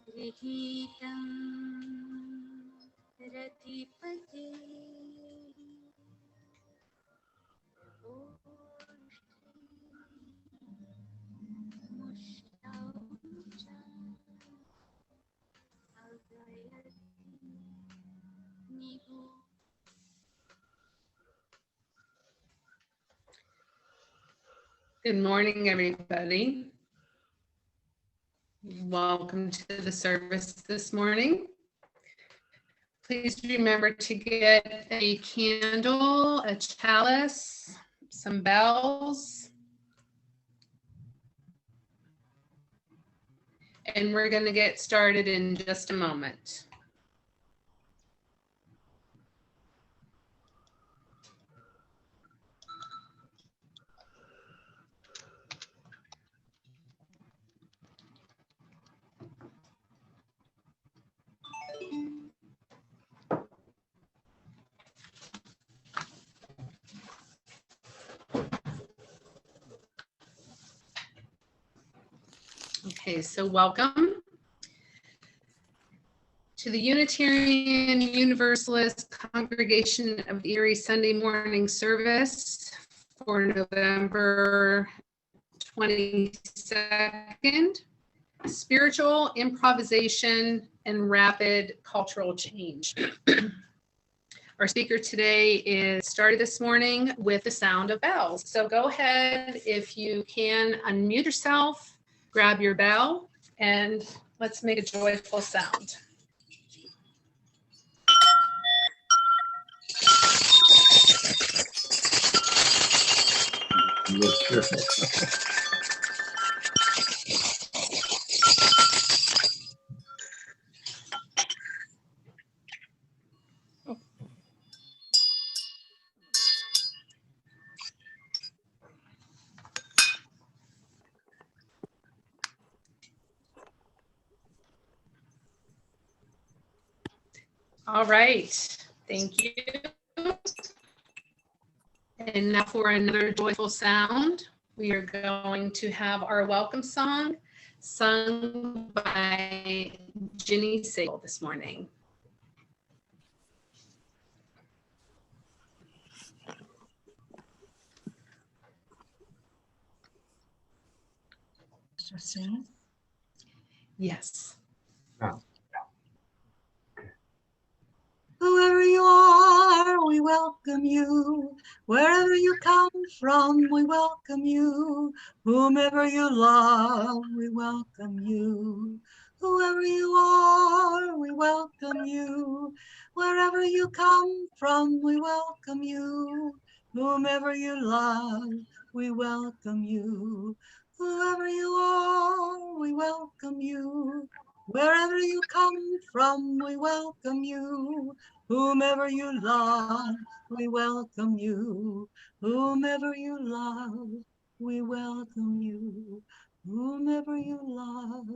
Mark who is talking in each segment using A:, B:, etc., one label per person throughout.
A: गृहीतं रतिपते Good morning, everybody. Welcome to the service this morning. Please remember to get a candle, a chalice, some bells, and we're going to get started in just a moment. Okay, so welcome to the Unitarian Universalist Congregation of the Erie Sunday morning service for November 22nd, Spiritual Improvisation and Rapid Cultural Change. Our speaker today started this morning with the sound of bells. So go ahead, if you can, unmute yourself, grab your bell, and let's make a joyful sound. All right, thank you. And now for another joyful sound, we are going to have our welcome song sung by Ginny Sale this morning.
B: Should I sing?
A: Yes.
B: Oh. Whoever you are, we welcome you. Wherever you come from, we welcome you. Whomever you love, we welcome you. Whoever you are, we welcome you. Wherever you come from, we welcome you. Whomever you love, we welcome you. Whoever you are, we welcome you. Wherever you come from, we welcome you. Whomever you love, we welcome you. Whomever you love, we welcome you. Whomever you love,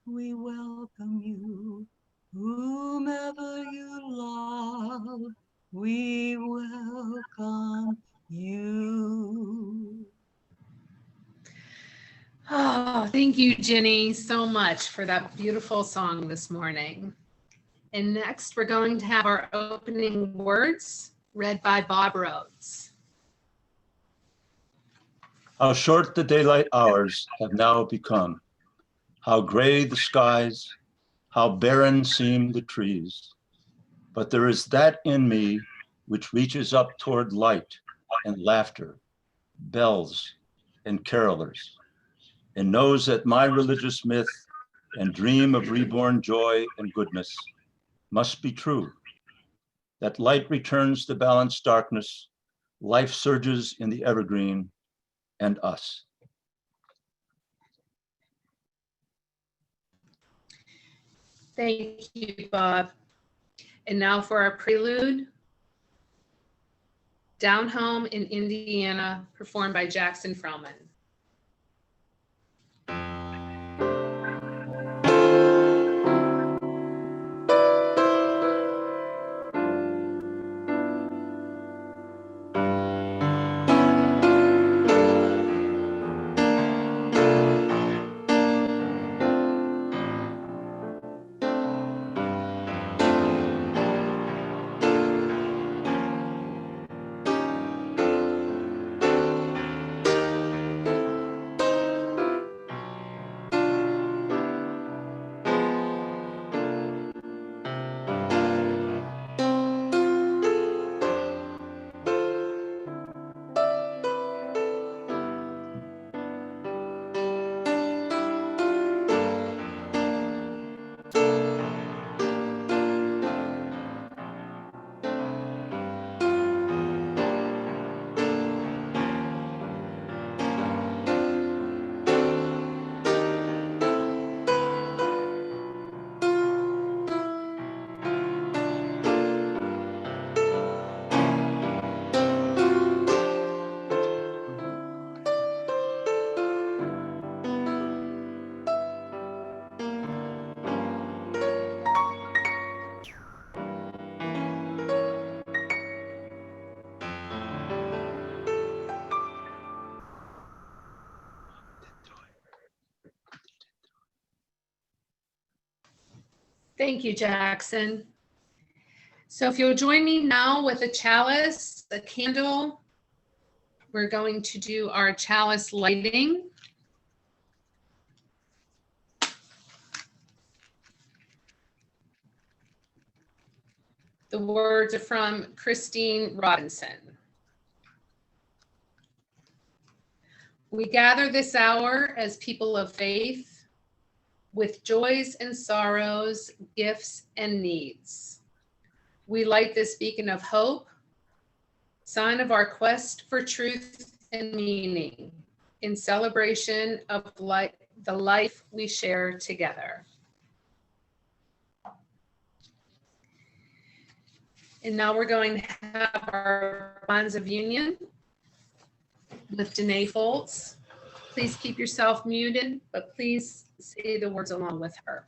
B: we welcome you. Whomever you love, we welcome you.
A: Oh, thank you, Ginny, so much for that beautiful song this morning. And next, we're going to have our opening words read by Bob Rhodes.
C: How short the daylight hours have now become. How gray the skies, how barren seem the trees. But there is that in me which reaches up toward light and laughter, bells and carolers, and knows that my religious myth and dream of reborn joy and goodness must be true. That light returns to balanced darkness, life surges in the evergreen and us.
A: Thank you, Bob. And now for our prelude, Down Home in Indiana, performed by Jackson Froman. Thank you, Jackson. So if you'll join me now with a chalice, a candle, we're going to do our chalice lighting. The words are from Christine Robinson. We gather this hour as people of faith, with joys and sorrows, gifts and needs. We light this beacon of hope, sign of our quest for truth and meaning, in celebration of the life we share together. And now we're going to have our bonds of union with Danae Foltz. Please keep yourself muted, but please say the words along with her.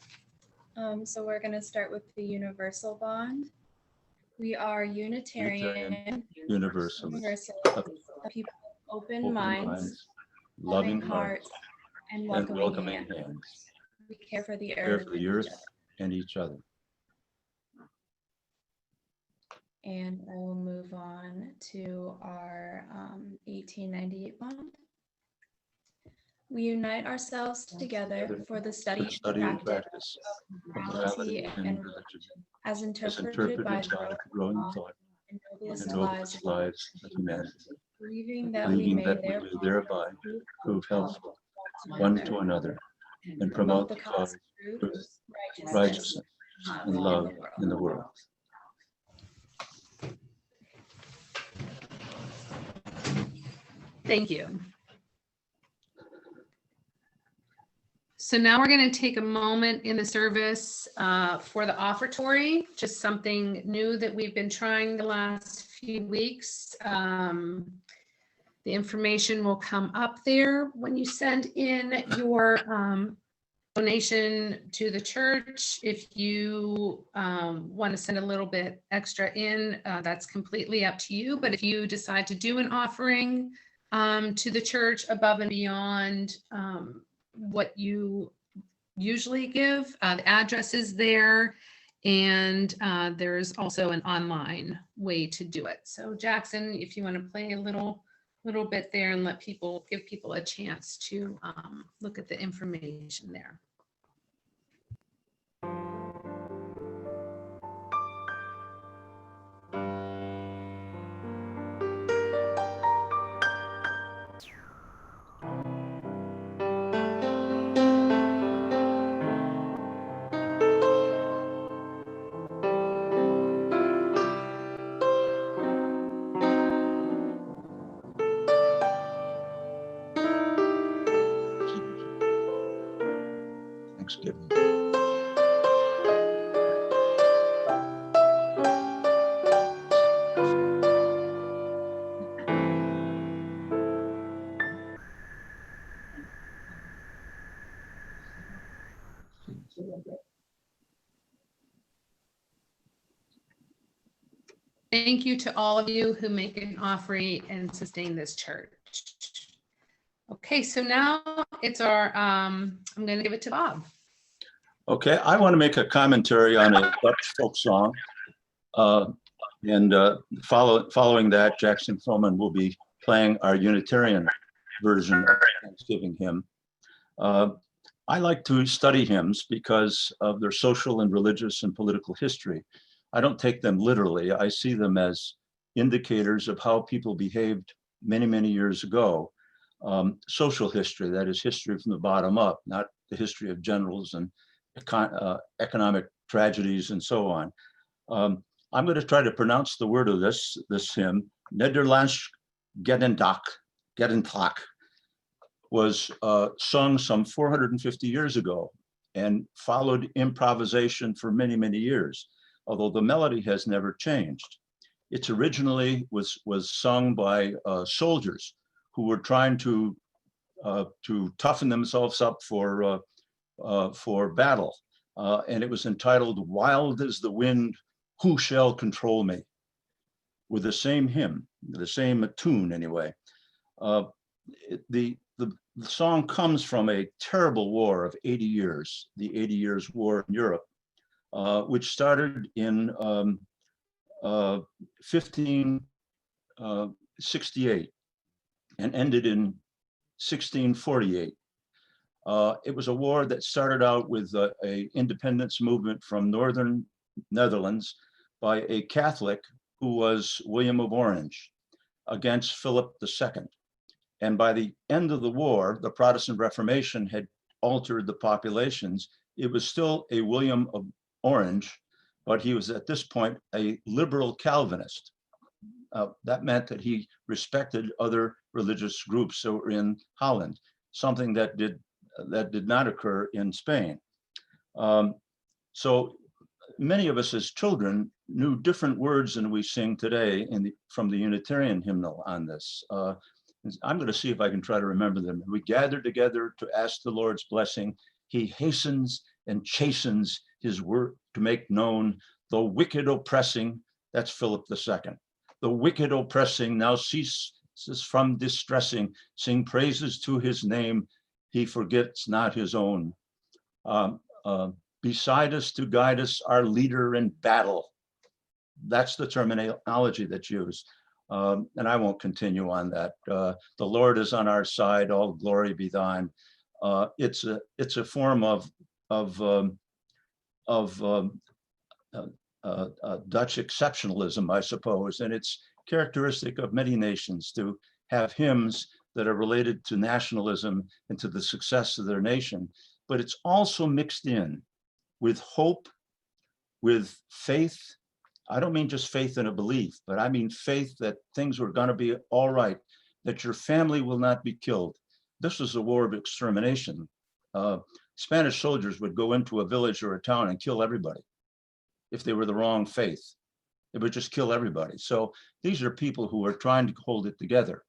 D: So we're going to start with the universal bond. We are Unitarian
C: Universalists,
D: a people of open minds, loving hearts, and welcoming hands. We care for the earth,
C: and each other.
D: And I will move on to our 1898 bond. We unite ourselves together for the study and practice of morality and religion, as interpreted by the growing thought and noblest lives of humanity, believing that we may thereby prove helpful one to another and promote the cause of truth, righteousness, and love in the world.
A: Thank you. So now we're going to take a moment in the service for the offertory, just something new that we've been trying the last few weeks. The information will come up there when you send in your donation to the church. If you want to send a little bit extra in, that's completely up to you. But if you decide to do an offering to the church above and beyond what you usually give, the address is there, and there's also an online way to do it. So Jackson, if you want to play a little bit there and give people a chance to look at the information there.
C: Thanksgiving.
A: Thank you to all of you who make an offering and sustain this church. Okay, so now it's our, I'm going to give it to Bob.
C: Okay, I want to make a commentary on a Dutch folk song. Following that, Jackson Froman will be playing our Unitarian version of the Thanksgiving hymn. I like to study hymns because of their social and religious and political history. I don't take them literally. I see them as indicators of how people behaved many, many years ago. Social history, that is history from the bottom up, not the history of generals and economic tragedies and so on. I'm going to try to pronounce the word of this hymn. Nederlands Gedendag was sung some 450 years ago and followed improvisation for many, many years, although the melody has never changed. It originally was sung by soldiers who were trying to toughen themselves up for battle. And it was entitled, "Wild is the Wind, Who Shall Control Me?" with the same hymn, the same tune anyway. The song comes from a terrible war of 80 years, the 80 Years' War in Europe, which started in 1568 and ended in 1648. It was a war that started out with a independence movement from northern Netherlands by a Catholic who was William of Orange against Philip II. And by the end of the war, the Protestant Reformation had altered the populations. It was still a William of Orange, but he was at this point a liberal Calvinist. That meant that he respected other religious groups that were in Holland, something that did not occur in Spain. So many of us as children knew different words than we sing today from the Unitarian hymnal on this. I'm going to see if I can try to remember them. We gather together to ask the Lord's blessing. He hastens and chastens his work to make known the wicked oppressing. That's Philip II. The wicked oppressing now ceases from distressing. Sing praises to his name. He forgets not his own. Beside us to guide us, our leader in battle. That's the terminology that's used. And I won't continue on that. The Lord is on our side, all glory be thine. It's a form of Dutch exceptionalism, I suppose, and it's characteristic of many nations to have hymns that are related to nationalism and to the success of their nation, but it's also mixed in with hope, with faith. I don't mean just faith in a belief, but I mean faith that things were going to be all right, that your family will not be killed. This was a war of extermination. Spanish soldiers would go into a village or a town and kill everybody if they were the wrong faith. They would just kill everybody. So these are people who are trying to hold it together.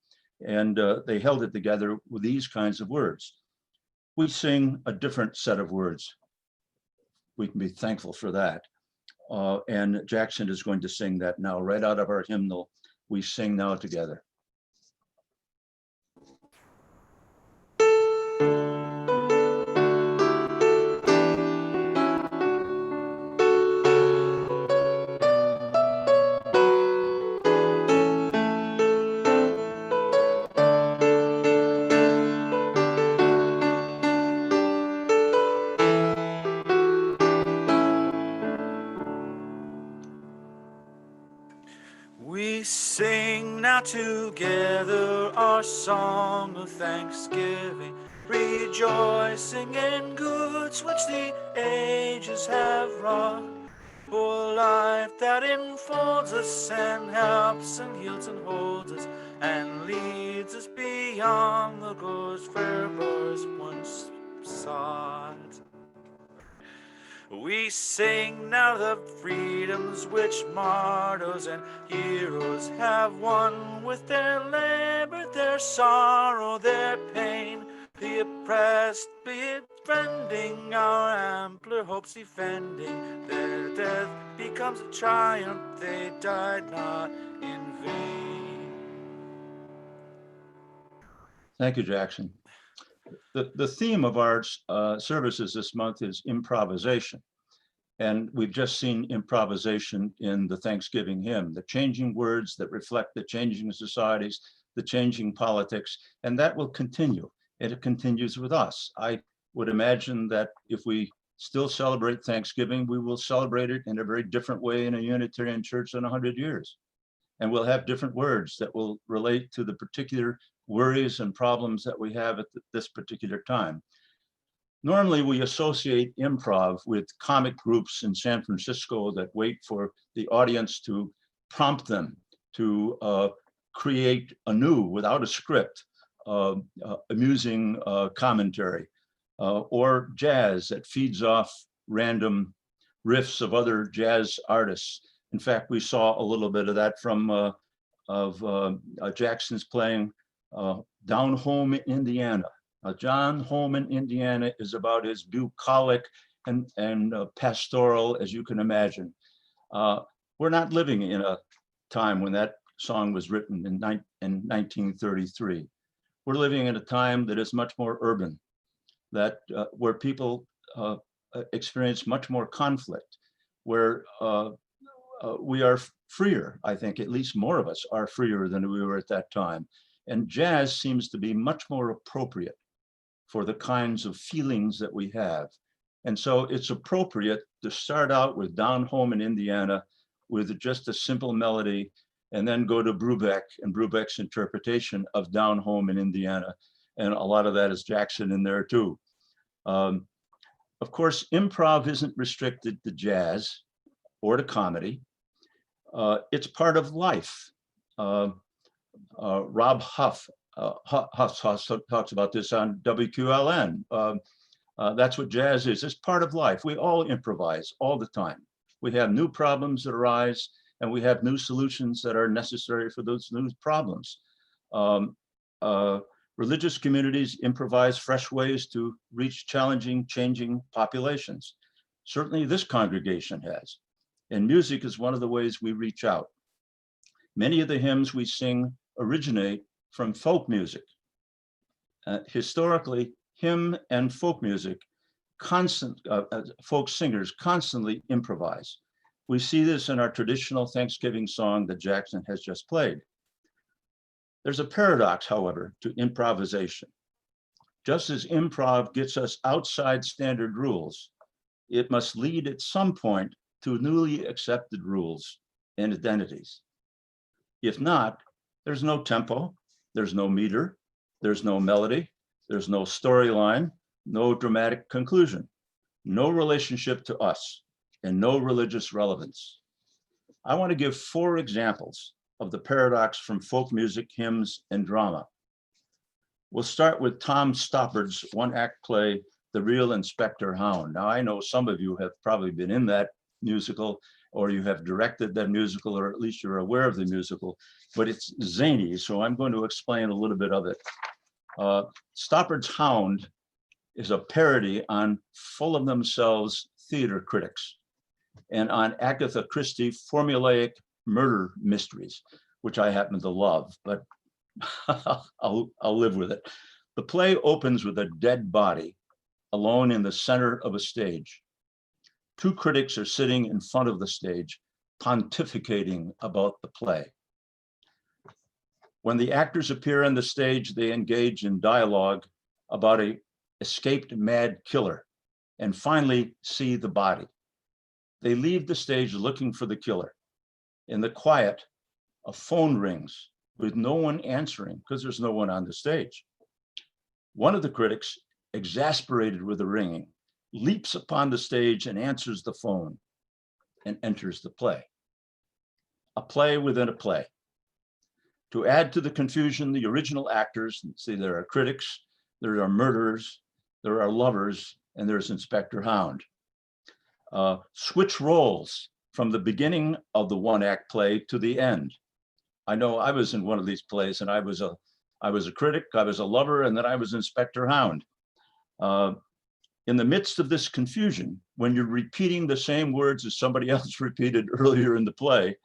C: And they held it together with these kinds of words. We sing a different set of words. We can be thankful for that. And Jackson is going to sing that now, right out of our hymnal. We sing now together.
E: We sing now together our song of thanksgiving, rejoicing in goods which the ages have wrought, for life that enfolds us and helps and heals and holds us and leads us beyond the goals where was once sought. We sing now the freedoms which martyrs and heroes have won with their labor, their sorrow, their pain. The oppressed befriending, our ampler hopes defending. Their death becomes a triumph, they died not in vain.
C: Thank you, Jackson. The theme of our services this month is improvisation. And we've just seen improvisation in the Thanksgiving hymn, the changing words that reflect the changing societies, the changing politics, and that will continue. And it continues with us. I would imagine that if we still celebrate Thanksgiving, we will celebrate it in a very different way in a Unitarian church in 100 years. And we'll have different words that will relate to the particular worries and problems that we have at this particular time. Normally, we associate improv with comic groups in San Francisco that wait for the audience to prompt them to create anew, without a script, amusing commentary, or jazz that feeds off random riffs of other jazz artists. In fact, we saw a little bit of that from Jackson's playing Down Home in Indiana. John Home in Indiana is about as bucolic and pastoral as you can imagine. We're not living in a time when that song was written in 1933. We're living in a time that is much more urban, that where people experience much more conflict. where we are freer. I think at least more of us are freer than we were at that time. And jazz seems to be much more appropriate for the kinds of feelings that we have. And so it's appropriate to start out with Down Home in Indiana with just a simple melody, and then go to Brubeck and Brubeck's interpretation of Down Home in Indiana. And a lot of that is Jackson in there too. Of course, improv isn't restricted to jazz or to comedy. It's part of life. Rob Huff talks about this on WQLN. That's what jazz is. It's part of life. We all improvise all the time. We have new problems that arise, and we have new solutions that are necessary for those new problems. Religious communities improvise fresh ways to reach challenging, changing populations. Certainly this congregation has. And music is one of the ways we reach out. Many of the hymns we sing originate from folk music. Historically, hymn and folk music, folk singers constantly improvise. We see this in our traditional Thanksgiving song that Jackson has just played. There's a paradox, however, to improvisation. Just as improv gets us outside standard rules, it must lead at some point to newly accepted rules and identities. If not, there's no tempo, there's no meter, there's no melody, there's no storyline, no dramatic conclusion, no relationship to us, and no religious relevance. I want to give 4 examples of the paradox from folk music, hymns, and drama. We'll start with Tom Stoppard's one-act play, The Real Inspector Hound. Now, I know some of you have probably been in that musical, or you have directed that musical, or at least you're aware of the musical, but it's zany, so I'm going to explain a little bit of it. Stoppard's Hound is a parody on full of themselves theater critics and on Agatha Christie formulaic murder mysteries, which I happen to love, but I'll live with it. The play opens with a dead body alone in the center of a stage. 2 critics are sitting in front of the stage, pontificating about the play. When the actors appear on the stage, they engage in dialogue about an escaped mad killer and finally see the body. They leave the stage looking for the killer. In the quiet, a phone rings with no one answering because there's no one on the stage. One of the critics, exasperated with the ringing, leaps upon the stage and answers the phone and enters the play. A play within a play. To add to the confusion, the original actors, see, there are critics, there are murderers, there are lovers, and there's Inspector Hound. Switch roles from the beginning of the one-act play to the end. I know I was in one of these plays, and I was a critic, I was a lover, and then I was Inspector Hound. In the midst of this confusion, when you're repeating the same words as somebody else repeated earlier in the play,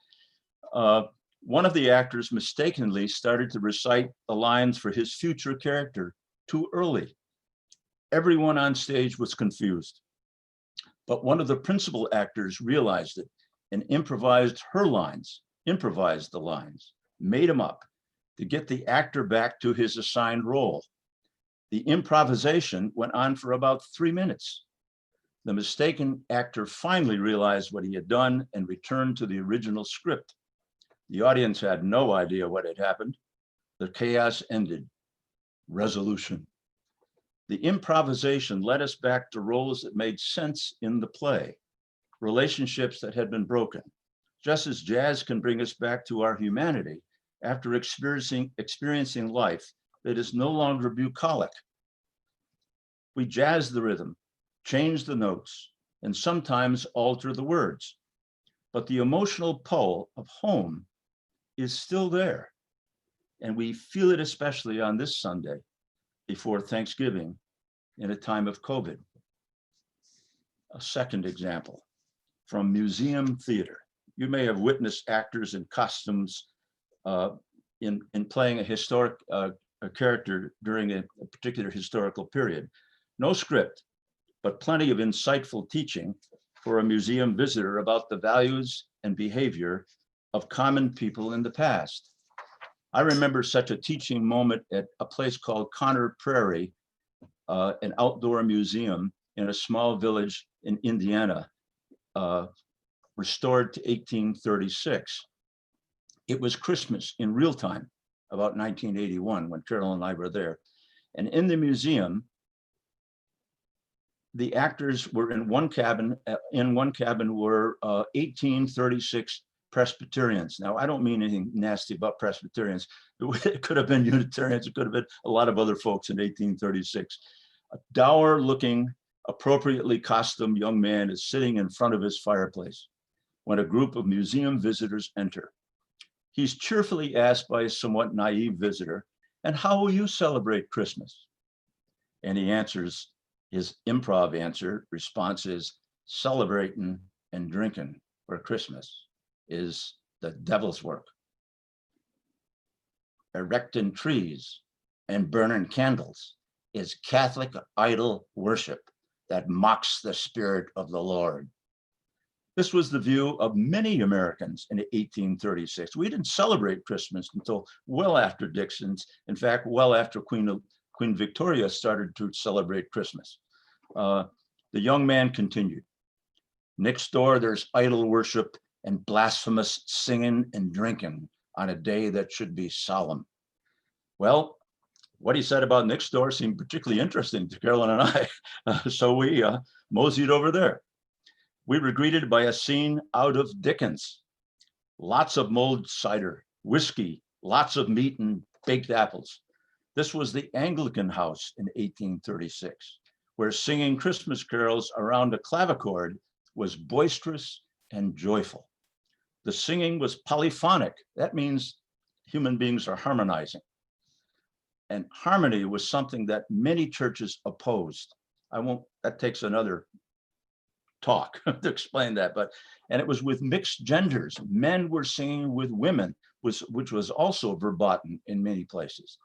C: one of the actors mistakenly started to recite the lines for his future character too early. Everyone on stage was confused, but one of the principal actors realized it and improvised the lines, made them up to get the actor back to his assigned role. The improvisation went on for about 3 minutes. The mistaken actor finally realized what he had done and returned to the original script. The audience had no idea what had happened. The chaos ended. Resolution. The improvisation led us back to roles that made sense in the play, relationships that had been broken, just as jazz can bring us back to our humanity after experiencing life that is no longer bucolic. We jazz the rhythm, change the notes, and sometimes alter the words, but the emotional pull of home is still there. And we feel it especially on this Sunday before Thanksgiving in a time of COVID. A second example from museum theater. You may have witnessed actors in costumes in playing a historic a character during a particular historical period. No script, but plenty of insightful teaching for a museum visitor about the values and behavior of common people in the past. I remember such a teaching moment at a place called Conner Prairie, an outdoor museum in a small village in Indiana, restored to 1836. It was Christmas in real time, about 1981, when Carol and I were there. And in the museum, the actors were in one cabin. In one cabin were 1836 Presbyterians. Now, I don't mean anything nasty about Presbyterians. It could have been Unitarians. It could have been a lot of other folks in 1836. A dour-looking, appropriately costumed young man is sitting in front of his fireplace when a group of museum visitors enter. He's cheerfully asked by a somewhat naive visitor, "And how will you celebrate Christmas?" And he answers, his improv response is, "Celebrating and drinking for Christmas is the devil's work. Erecting trees and burning candles is Catholic idol worship that mocks the spirit of the Lord." This was the view of many Americans in 1836. We didn't celebrate Christmas until well after Dixon's. In fact, well after Queen Victoria started to celebrate Christmas. The young man continued, "Next door, there's idol worship and blasphemous singing and drinking on a day that should be solemn." Well, what he said about next door seemed particularly interesting to Carolyn and I. So we moseyed over there. We were greeted by a scene out of Dickens. Lots of mulled cider, whiskey, lots of meat and baked apples. This was the Anglican house in 1836, where singing Christmas carols around a clavichord was boisterous and joyful. The singing was polyphonic. That means human beings are harmonizing. And harmony was something that many churches opposed. That takes another talk to explain that, and it was with mixed genders. Men were singing with women, which was also verboten in many places.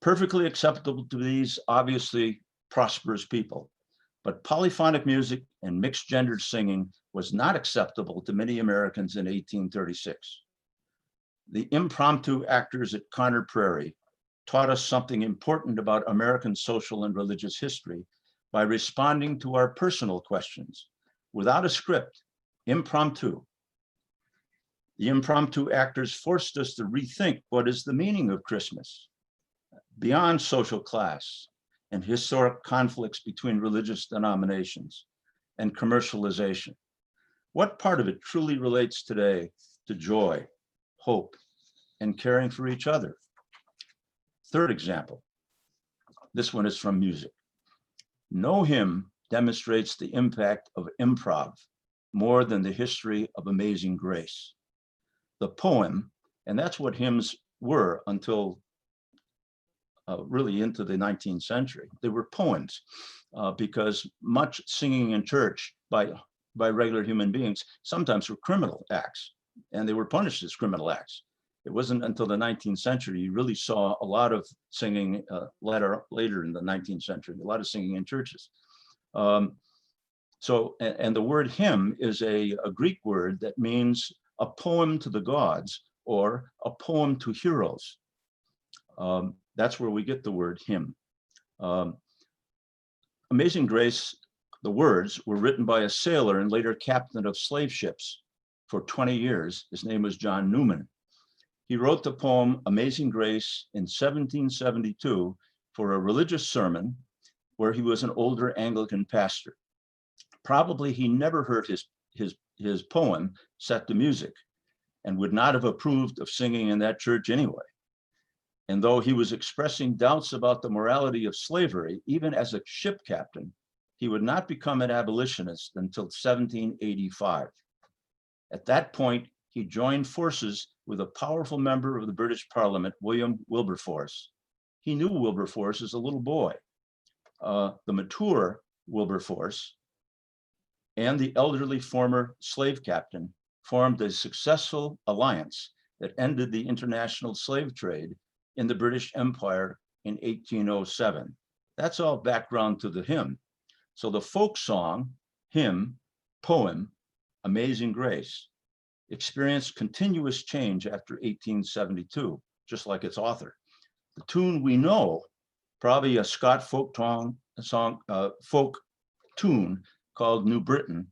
C: Perfectly acceptable to these obviously prosperous people, but polyphonic music and mixed gendered singing was not acceptable to many Americans in 1836. The impromptu actors at Conner Prairie taught us something important about American social and religious history by responding to our personal questions without a script, impromptu. The impromptu actors forced us to rethink what is the meaning of Christmas beyond social class and historic conflicts between religious denominations and commercialization. What part of it truly relates today to joy, hope, and caring for each other? Third example, this one is from music. No hymn demonstrates the impact of improv more than the history of Amazing Grace. The poem, and that's what hymns were until really into the 19th century. They were poems because much singing in church by regular human beings sometimes were criminal acts, and they were punished as criminal acts. It wasn't until the 19th century you really saw a lot of singing later in the 19th century, a lot of singing in churches. And the word hymn is a Greek word that means a poem to the gods or a poem to heroes. That's where we get the word hymn. Amazing Grace, the words were written by a sailor and later captain of slave ships for 20 years. His name was John Newman. He wrote the poem Amazing Grace in 1772 for a religious sermon where he was an older Anglican pastor. Probably he never heard his poem set to music and would not have approved of singing in that church anyway. And though he was expressing doubts about the morality of slavery, even as a ship captain, he would not become an abolitionist until 1785. At that point, he joined forces with a powerful member of the British Parliament, William Wilberforce. He knew Wilberforce as a little boy. The mature Wilberforce and the elderly former slave captain formed a successful alliance that ended the international slave trade in the British Empire in 1807. That's all background to the hymn. So the folk song, hymn, poem, Amazing Grace, experienced continuous change after 1872, just like its author. The tune we know, probably a Scott folk tune called New Britain,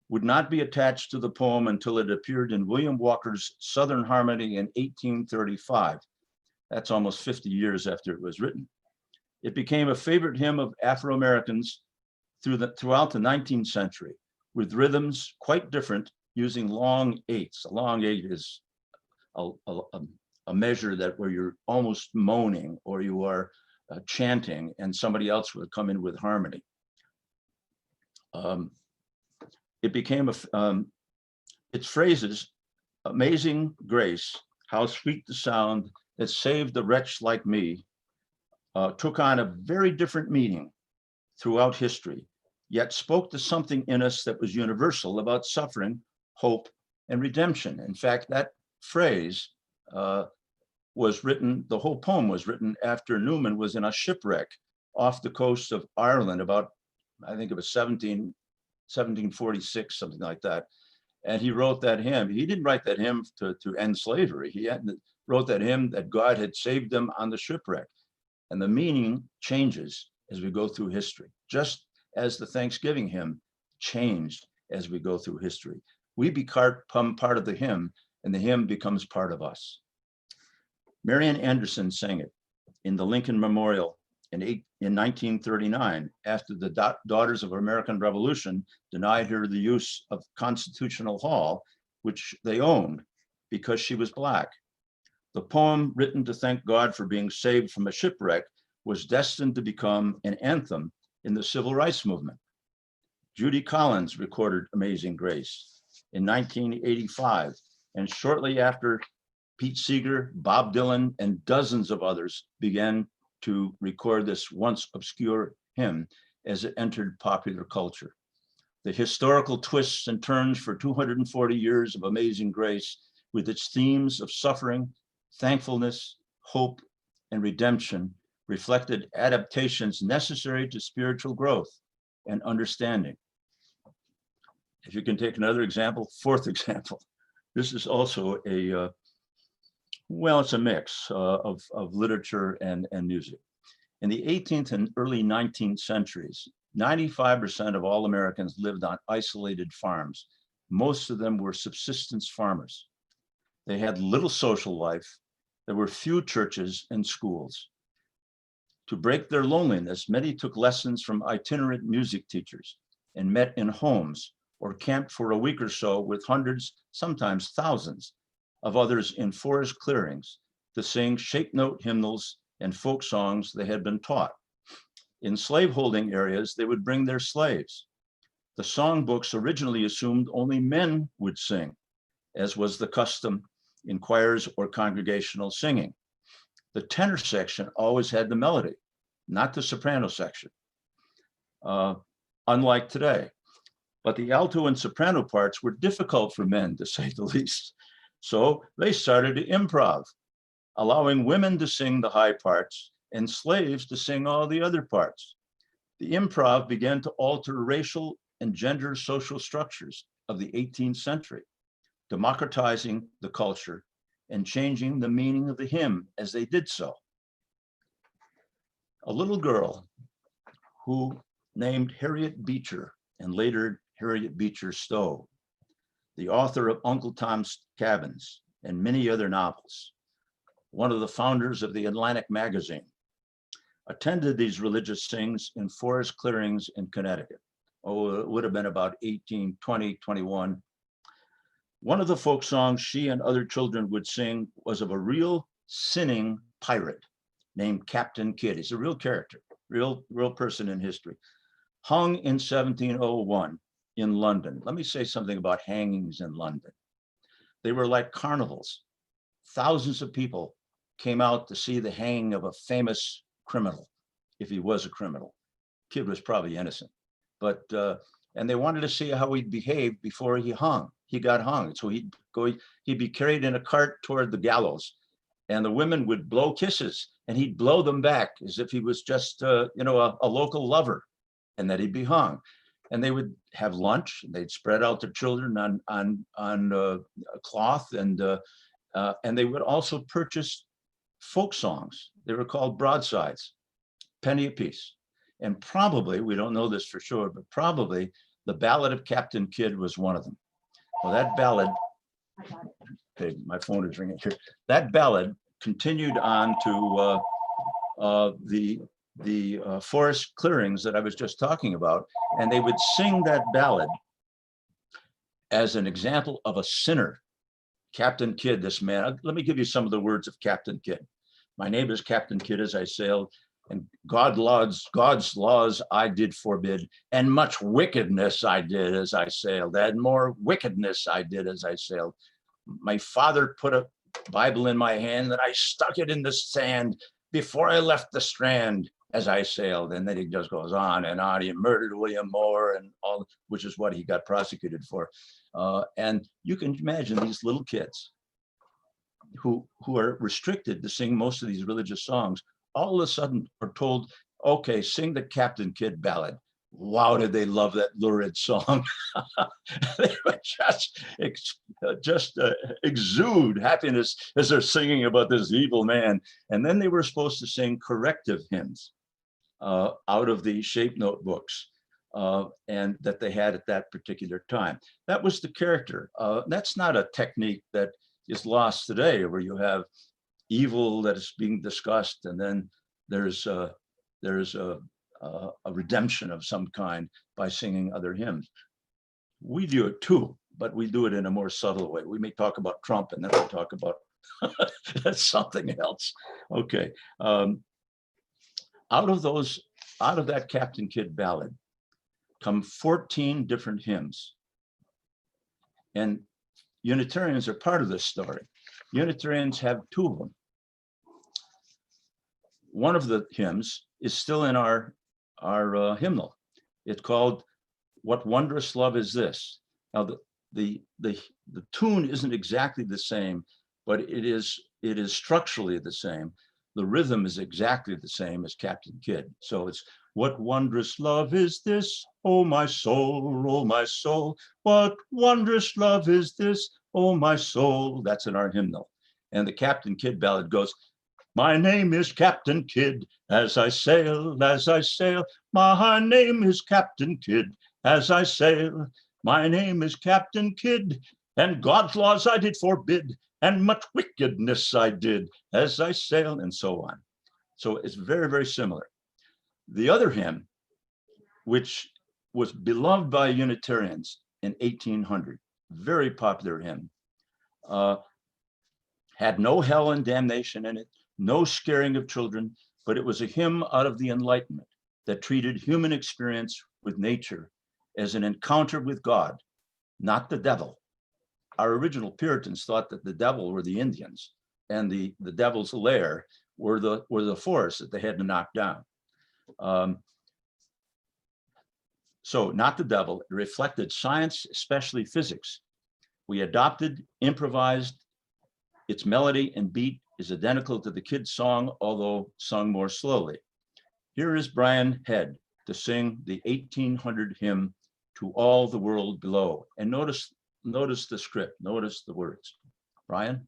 C: would not be attached to the poem until it appeared in William Walker's Southern Harmony in 1835. That's almost 50 years after it was written. It became a favorite hymn of Afro-Americans throughout the 19th century, with rhythms quite different, using long eights. A long eight is a measure that where you're almost moaning or you are chanting and somebody else would come in with harmony. It became its phrases, amazing grace, how sweet the sound that saved the wretch like me, took on a very different meaning throughout history, yet spoke to something in us that was universal about suffering, hope, and redemption. In fact, that phrase was written, the whole poem was written after Newman was in a shipwreck off the coast of Ireland about, I think it was 1746, something like that. And he wrote that hymn. He didn't write that hymn to end slavery. He wrote that hymn that God had saved them on the shipwreck. And the meaning changes as we go through history, just as the Thanksgiving hymn changed as we go through history. We become part of the hymn, and the hymn becomes part of us. Marian Anderson sang it in the Lincoln Memorial in 1939, after the Daughters of American Revolution denied her the use of Constitutional Hall, which they owned, because she was Black. The poem, written to thank God for being saved from a shipwreck, was destined to become an anthem in the Civil Rights Movement. Judy Collins recorded Amazing Grace in 1985, and shortly after, Pete Seeger, Bob Dylan, and dozens of others began to record this once obscure hymn as it entered popular culture. The historical twists and turns for 240 years of Amazing Grace, with its themes of suffering, thankfulness, hope, and redemption, reflected adaptations necessary to spiritual growth and understanding. If you can take another example, fourth example, this is also it's a mix of literature and music. In the 18th and early 19th centuries, 95% of all Americans lived on isolated farms. Most of them were subsistence farmers. They had little social life. There were few churches and schools. To break their loneliness, many took lessons from itinerant music teachers and met in homes or camped for a week or so with hundreds, sometimes thousands, of others in forest clearings to sing shape note hymnals and folk songs they had been taught. In slaveholding areas, they would bring their slaves. The songbooks originally assumed only men would sing, as was the custom in choirs or congregational singing. The tenor section always had the melody, not the soprano section, unlike today. But the alto and soprano parts were difficult for men, to say the least. So they started to improv, allowing women to sing the high parts and slaves to sing all the other parts. The improv began to alter racial and gender social structures of the 18th century, democratizing the culture and changing the meaning of the hymn as they did so. A little girl who named Harriet Beecher, and later Harriet Beecher Stowe, the author of Uncle Tom's Cabins and many other novels, one of the founders of the Atlantic magazine, attended these religious sings in forest clearings in Connecticut. Oh, it would have been about 1820, 21. One of the folk songs she and other children would sing was of a real sinning pirate named Captain Kidd. He's a real character, real person in history. Hung in 1701 in London. Let me say something about hangings in London. They were like carnivals. Thousands of people came out to see the hanging of a famous criminal, if he was a criminal. Kidd was probably innocent, but and they wanted to see how he'd behave before he got hung. So he'd be carried in a cart toward the gallows, and the women would blow kisses, and he'd blow them back as if he was just a local lover. and that he'd be hung. And they would have lunch, and they'd spread out their children on a cloth, and they would also purchase folk songs. They were called broadsides, penny apiece. And probably, we don't know this for sure, but probably the Ballad of Captain Kidd was one of them. Well, that ballad, okay, my phone is ringing here. That ballad continued on to the forest clearings that I was just talking about, and they would sing that ballad as an example of a sinner. Captain Kidd, this man, let me give you some of the words of Captain Kidd. My name is Captain Kidd as I sailed, and God's laws I did forbid, and much wickedness I did as I sailed, and more wickedness I did as I sailed. My father put a Bible in my hand, and I stuck it in the sand before I left the strand as I sailed. And then he just goes on and on. He murdered William Moore, and all, which is what he got prosecuted for. And you can imagine these little kids who are restricted to sing most of these religious songs, all of a sudden are told, okay, sing the Captain Kidd ballad. Wow, did they love that lurid song. They would just exude happiness as they're singing about this evil man. And then they were supposed to sing corrective hymns out of the shape notebooks and that they had at that particular time. That was the character. That's not a technique that is lost today, where you have evil that is being discussed, and then there's a redemption of some kind by singing other hymns. We do it too, but we do it in a more subtle way. We may talk about Trump, and then we'll talk about something else. Okay. Out of that Captain Kidd ballad come 14 different hymns. And Unitarians are part of this story. Unitarians have two of them. One of the hymns is still in our hymnal. It's called "What Wondrous Love Is This." Now the tune isn't exactly the same, but it is structurally the same. The rhythm is exactly the same as Captain Kidd. So it's "What wondrous love is this, oh my soul, oh my soul. What wondrous love is this, oh my soul." That's in our hymnal. And the Captain Kidd ballad goes, "My name is Captain Kidd, as I sail, as I sail. My name is Captain Kidd, as I sail. My name is Captain Kidd, and God's laws I did forbid, and much wickedness I did as I sail," and so on. So it's very, very similar. The other hymn, which was beloved by Unitarians in 1800, very popular hymn, had no hell and damnation in it, no scaring of children, but it was a hymn out of the Enlightenment that treated human experience with nature as an encounter with God, not the devil. Our original Puritans thought that the devil were the Indians, and the devil's lair were the forests that they had to knock down. So not the devil. It reflected science, especially physics. We adopted, improvised. Its melody and beat is identical to the Kidd song, although sung more slowly. Here is Brian Head to sing the 1800 hymn, "To All the World Below." And notice the script, notice the words. Brian?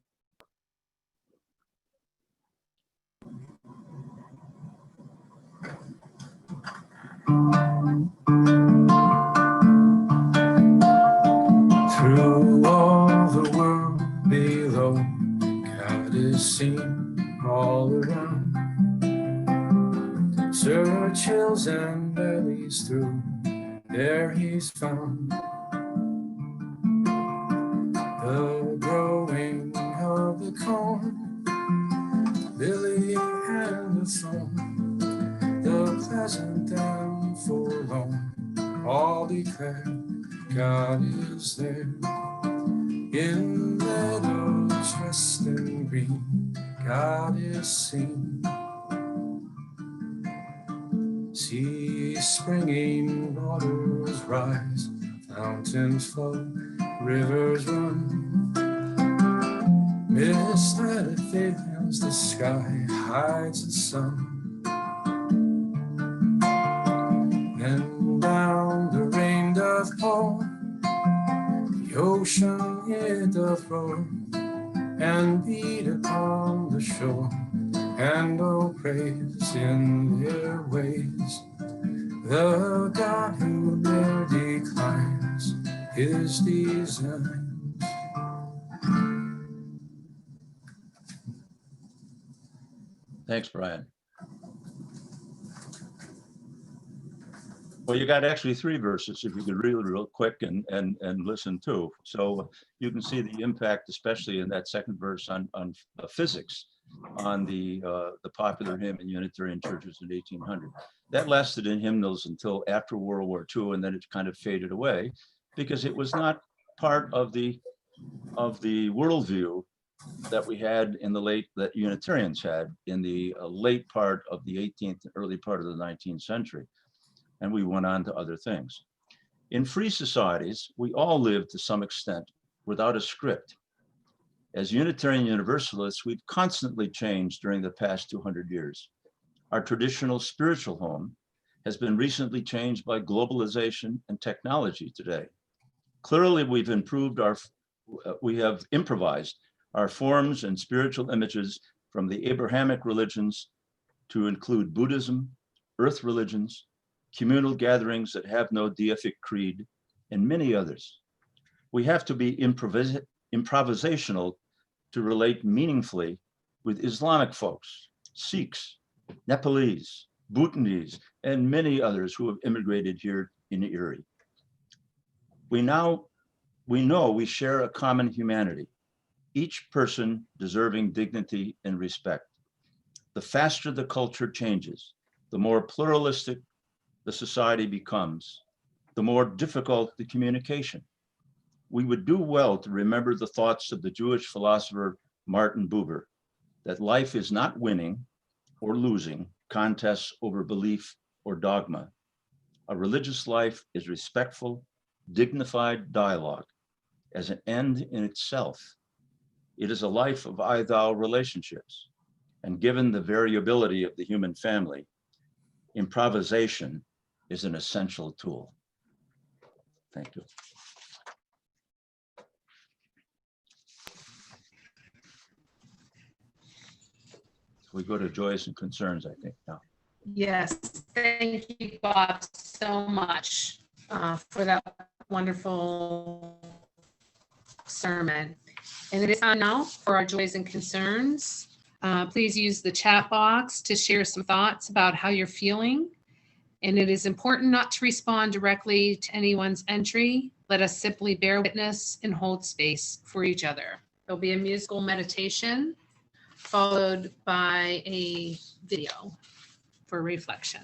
E: Through all the world below, God is seen all around. Search hills and valleys through, there he's found. The growing of the corn, lily and the thorn, the pleasant and forlorn, all declare God is there. In meadows resting green, God is seen. See springing waters rise, fountains flow, rivers run. Mist that veils the sky hides the sun. And
F: doth call, the ocean it doth roar, and beat upon the shore, and all praise in their ways the God who ne'er declines his design.
C: Thanks, Brian. Well, you got actually 3 verses if you could read it real quick and listen too. So you can see the impact, especially in that second verse on physics, on the popular hymn in Unitarian churches in 1800. That lasted in hymnals until after World War II, and then it kind of faded away because it was not part of the worldview that we had in the that Unitarians had in the late part of the 18th, early part of the 19th century. And we went on to other things. In free societies, we all live to some extent without a script. As Unitarian Universalists, we've constantly changed during the past 200 years. Our traditional spiritual home has been recently changed by globalization and technology today. Clearly, we have improvised our forms and spiritual images from the Abrahamic religions to include Buddhism, earth religions, communal gatherings that have no deific creed, and many others. We have to be improvisational to relate meaningfully with Islamic folks, Sikhs, Nepalese, Bhutanese, and many others who have immigrated here in Erie. We know we share a common humanity, each person deserving dignity and respect. The faster the culture changes, the more pluralistic the society becomes, the more difficult the communication. We would do well to remember the thoughts of the Jewish philosopher Martin Buber, that life is not winning or losing contests over belief or dogma. A religious life is respectful, dignified dialogue as an end in itself. It is a life of I-thou relationships. And given the variability of the human family, improvisation is an essential tool. Thank you. We go to joys and concerns, I think, now.
A: Yes, thank you, Bob, so much for that wonderful sermon. And it is time now for our joys and concerns. Please use the chat box to share some thoughts about how you're feeling. And it is important not to respond directly to anyone's entry. Let us simply bear witness and hold space for each other. There'll be a musical meditation followed by a video for reflection.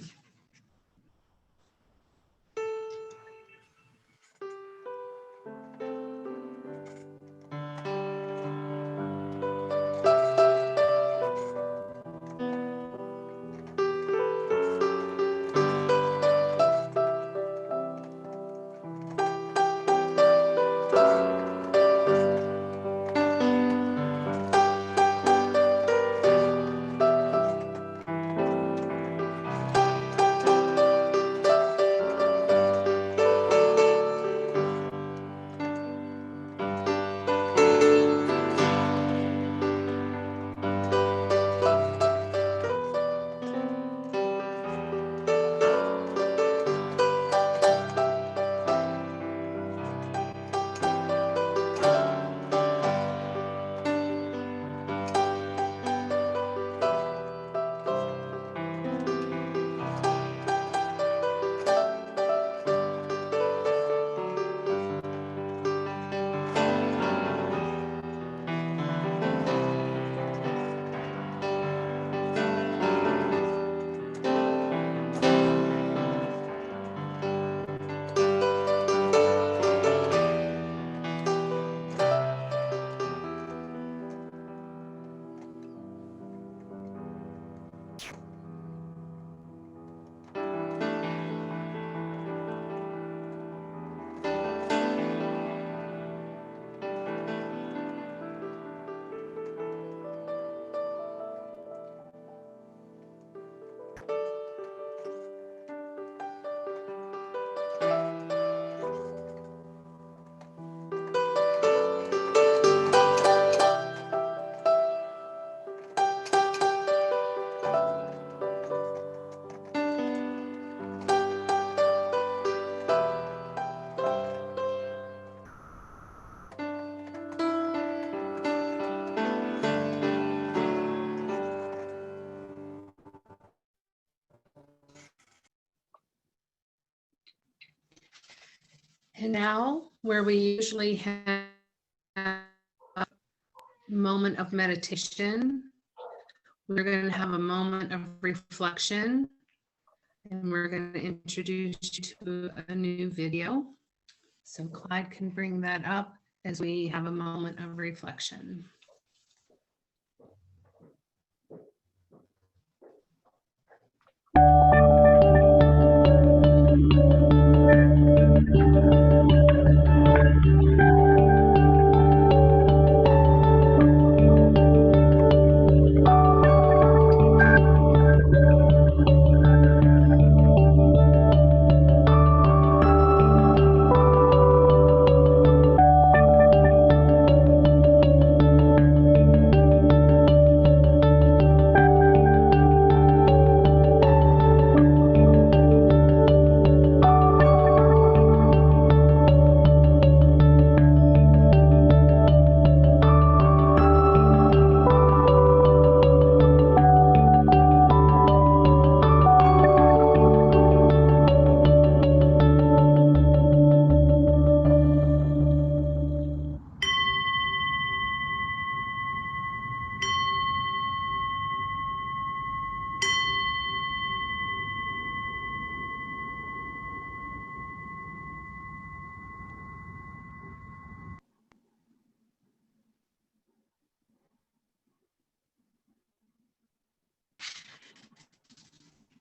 A: And now, where we usually have a moment of meditation, we're going to have a moment of reflection, and we're going to introduce you to a new video. So Clyde can bring that up as we have a moment of reflection.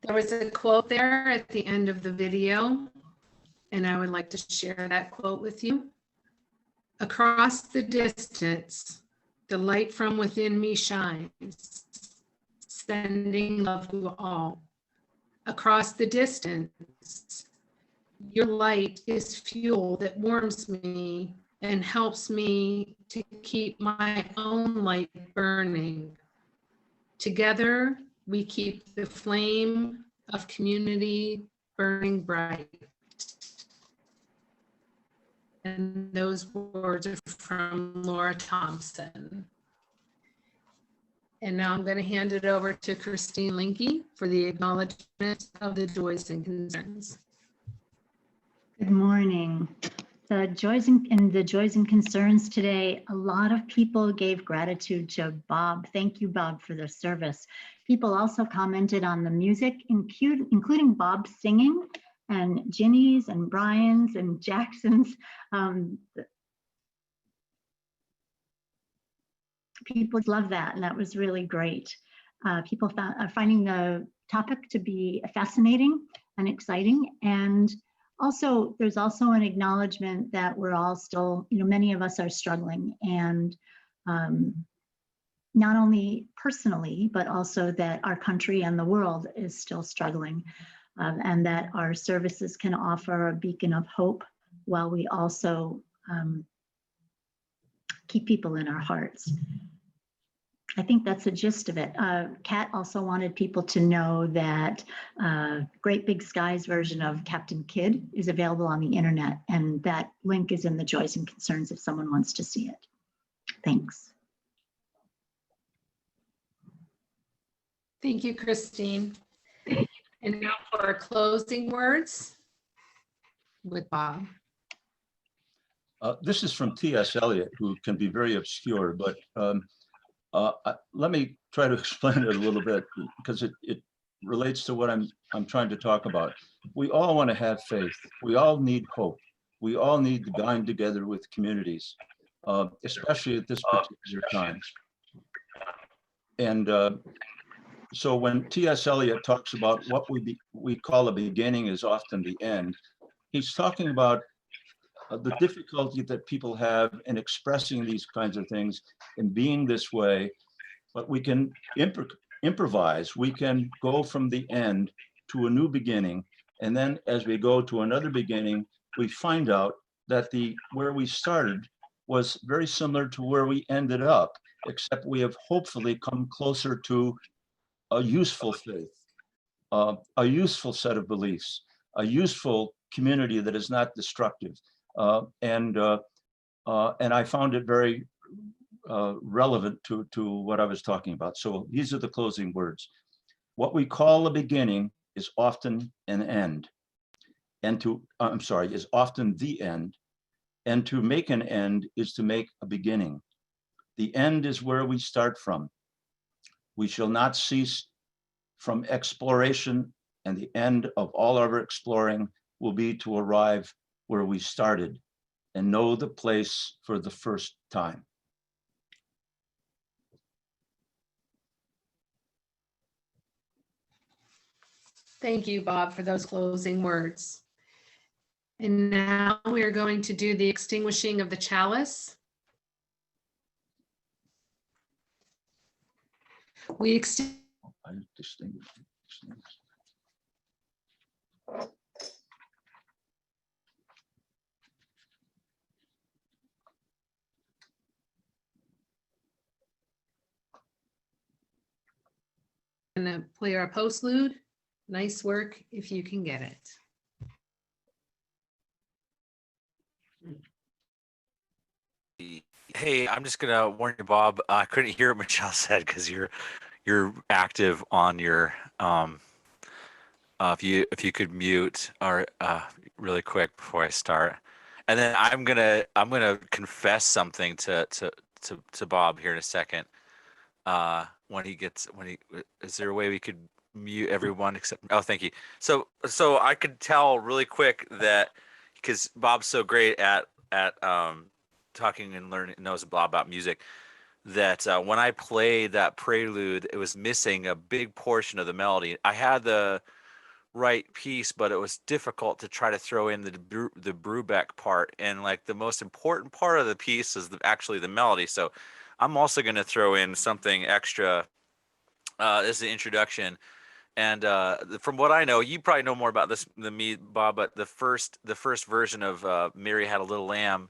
A: There was a quote there at the end of the video, and I would like to share that quote with you. Across the distance, the light from within me shines, sending love to all. Across the distance, your light is fuel that warms me and helps me to keep my own light burning. Together, we keep the flame of community burning bright. And those words are from Laura Thompson. And now I'm going to hand it over to Christine Linke for the acknowledgement of the joys and concerns.
G: Good morning. The joys and concerns today, a lot of people gave gratitude to Bob. Thank you, Bob, for the service. People also commented on the music, including Bob singing, and Ginny's and Brian's and Jackson's. People love that, and that was really great. People are finding the topic to be fascinating and exciting, and also there's also an acknowledgement that we're all still, many of us are struggling, and not only personally, but also that our country and the world is still struggling, and that our services can offer a beacon of hope while we also keep people in our hearts. I think that's the gist of it. Kat also wanted people to know that Great Big Skies version of Captain Kidd is available on the internet, and that link is in the Joys and Concerns if someone wants to see it. Thanks.
A: Thank you, Christine. And now for our closing words with Bob.
C: This is from T.S. Eliot, who can be very obscure, but let me try to explain it a little bit because it relates to what I'm trying to talk about. We all want to have faith. We all need hope. We all need to bind together with communities, especially at this particular time. And so when T.S. Eliot talks about what we call a beginning is often the end, he's talking about the difficulty that people have in expressing these kinds of things and being this way, but we can improvise. We can go from the end to a new beginning. And then as we go to another beginning, we find out that where we started was very similar to where we ended up, except we have hopefully come closer to a useful faith, a useful set of beliefs, a useful community that is not destructive. And I found it very relevant to what I was talking about. So these are the closing words. What we call a beginning is often an end. and to, I'm sorry, is often the end. And to make an end is to make a beginning. The end is where we start from. We shall not cease from exploration, and the end of all our exploring will be to arrive where we started and know the place for the first time.
A: Thank you, Bob, for those closing words. And now we are going to do the extinguishing of the chalice. We extinguish.
C: I distinguish.
A: Gonna play our postlude. Nice work if you can get it.
H: Hey, I'm just gonna warn you, Bob. I couldn't hear what Michele said because you're active on your if you could mute or really quick before I start, and then I'm gonna confess something to Bob here in a second. When he is there a way we could mute everyone except? Oh, thank you. So I could tell really quick that because Bob's so great at talking and learning, knows a lot about music, that when I played that prelude, it was missing a big portion of the melody. I had the right piece, but it was difficult to try to throw in the Brubeck part, and like the most important part of the piece is actually the melody. So I'm also going to throw in something extra. This is the introduction, and from what I know, you probably know more about this than me, Bob. But the first version of "Mary Had a Little Lamb,"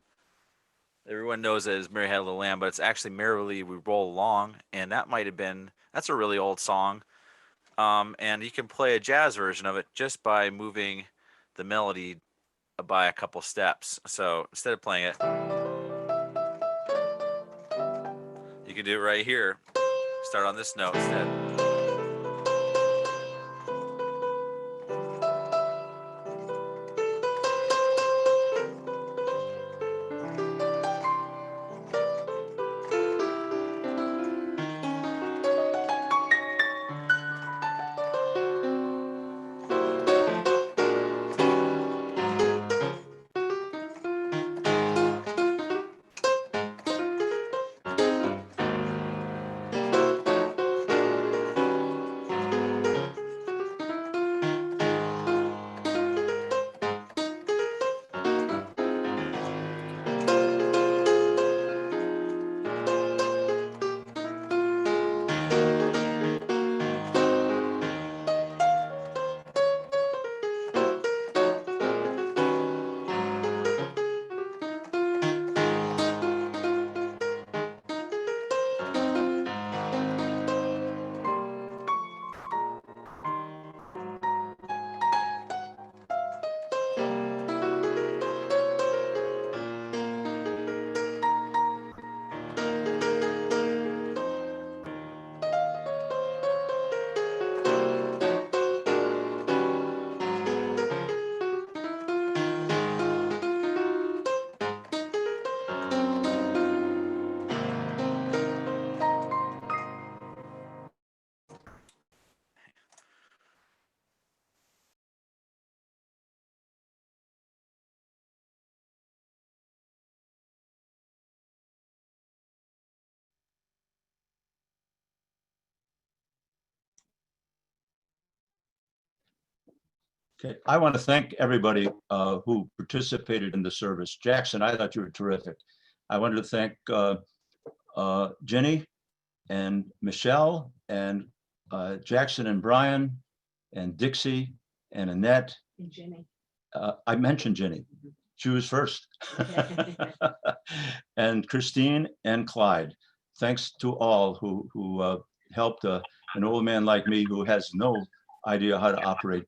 H: everyone knows it as "Mary Had a Little Lamb," but it's actually "Merrily We Roll Along," and that's a really old song. And you can play a jazz version of it just by moving the melody by a couple steps. So instead of playing it, you can do it right here. Start on this note instead.
C: Okay, I want to thank everybody who participated in the service. Jackson, I thought you were terrific. I wanted to thank Jenny and Michele and Jackson and Brian and Dixie and Annette.
A: And Jenny.
C: I mentioned Jenny. She was first. And Christine and Clyde. Thanks to all who helped an old man like me who has no idea how to operate